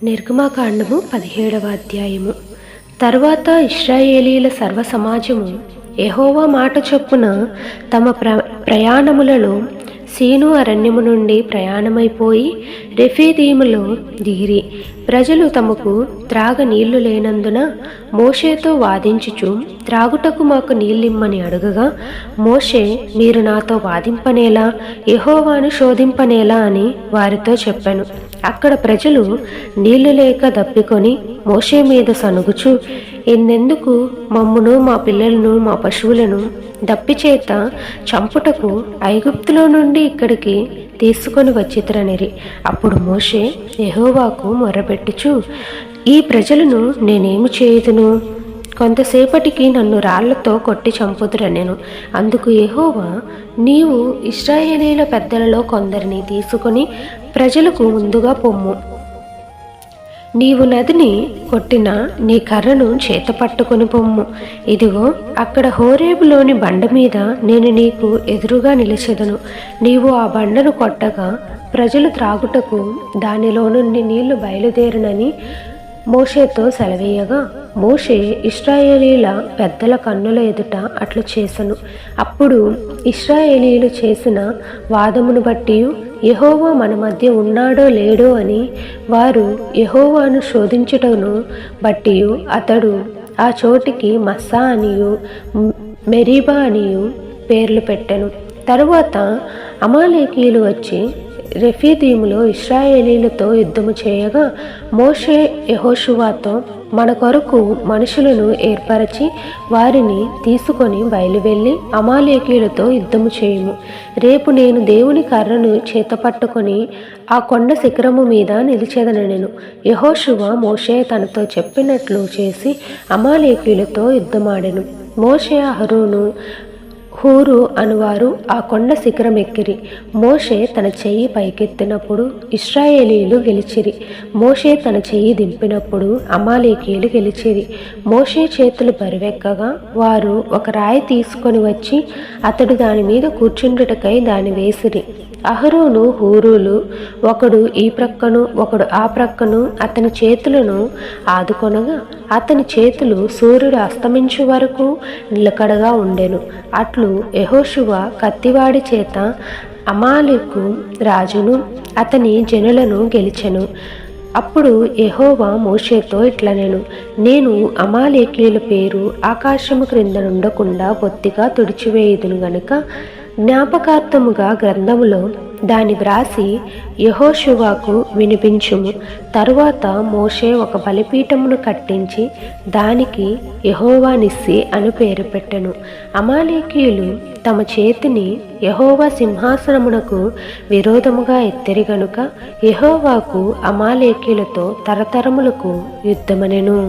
నిర్గమకాండము 17వ అధ్యాయము. తరువాత ఇశ్రాయేలీల సర్వ సమాజము యెహోవా మాట చొప్పున తమ ప్రయాణములలో సీను అరణ్యము నుండి ప్రయాణమైపోయి రెఫీదీములో దిగిరి. ప్రజలు తమకు త్రాగ నీళ్లు లేనందున మోషేతో వాదించుచు త్రాగుటకు మాకు నీళ్ళిమ్మని అడుగగా, మోషే, మీరు నాతో వాదింపనేలా, యెహోవాను శోధింపనేలా అని వారితో చెప్పాను. అక్కడ ప్రజలు నీళ్లు లేక దప్పికొని మోషే మీద సనుగుచు, ఎన్నెందుకు మమ్మును, మా పిల్లలను, మా పశువులను దప్పిచేత చంపుటకు ఐగుప్తులో నుండి ఇక్కడికి తీసుకొని వచ్చితిరనిరి. అప్పుడు మోషే యెహోవాకు మొర్రపెట్టుచు, ఈ ప్రజలను నేనేమి చేయుదును? కొంతసేపటికి నన్ను రాళ్లతో కొట్టి చంపుదురనెను. అందుకు యెహోవా, నీవు ఇశ్రాయేలీల పెద్దలలో కొందరిని తీసుకొని ప్రజలకు ముందుగా పొమ్ము. నీవు నదిని కొట్టిన నీ కర్రను చేత పట్టుకొని పొమ్ము. ఇదిగో, అక్కడ హోరేబులోని బండ మీద నేను నీకు ఎదురుగా నిలిచెదను. నీవు ఆ బండను కొట్టగా ప్రజలు త్రాగుటకు దానిలో నుండి నీళ్లు బయలుదేరునని మోషేతో సెలవీయగా, మోషే ఇశ్రాయేలీల పెద్దల కన్నుల ఎదుట అట్లు చేసెను. అప్పుడు ఇశ్రాయేలీలు చేసిన వాదమును బట్టి యెహోవా మన మధ్య ఉన్నాడో లేడో అని వారు యెహోవాను శోధించుటను బట్టి అతడు ఆ చోటికి మస్సా అనియు మెరీబా అనియు పేర్లు పెట్టెను. తరువాత అమాలేకీయులు వచ్చి రెఫీదీములో ఇశ్రాయేలీలతో యుద్ధము చేయగా, మోషే యెహోషువతో, మన కొరకు మనుషులను ఏర్పరచి వారిని తీసుకొని బయలువెళ్ళి అమాలేకీయులతో యుద్ధము చేయుము. రేపు నేను దేవుని కర్రను చేతపట్టుకొని ఆ కొండ శిఖరము మీద నిలిచెదనెను. యెహోషువ మోషే తనతో చెప్పినట్లు చేసి అమాలేకీయులతో యుద్ధమాడెను. మోషే, అహరోను, హూరు అనువారు ఆ కొండ శిఖరం ఎక్కిరి. మోషే తన చెయ్యి పైకెత్తినప్పుడు ఇశ్రాయేలీయులు గెలిచిరి. మోషే తన చెయ్యి దింపినప్పుడు అమాలేకీయులు గెలిచిరి. మోషే చేతులు బరువెక్కగా వారు ఒక రాయి తీసుకొని వచ్చి అతడు దాని మీద కూర్చుండుటకై దాన్ని వేసిరి. అహరోను, హూరులు ఒకడు ఈ ప్రక్కను ఒకడు ఆ ప్రక్కను అతని చేతులను ఆదుకొనగా అతని చేతులు సూర్యుడు అస్తమించు వరకు నిలకడగా ఉండెను. అట్లు యెహోషువ కత్తివాడి చేత అమాలేకు రాజును అతని జనులను గెలిచెను. అప్పుడు యెహోవా మోషేతో ఇట్లనెను, నేను అమాలేకీయుల పేరు ఆకాశము క్రింద నుండకుండా బొత్తిగా తుడిచివేయుదును గనుక జ్ఞాపకార్థముగా గ్రంథములో దాని వ్రాసి యెహోషువకు వినిపించుము. తరువాత మోషే ఒక బలిపీఠమును కట్టించి దానికి యెహోవా నిస్సి అని పేరు పెట్టెను. అమాలేకీయులు తమ చేతిని యెహోవా సింహాసనమునకు విరోధముగా ఎత్తిరి గనుక యెహోవాకు అమాలేకీయులతో తరతరములకు యుద్ధమనెను.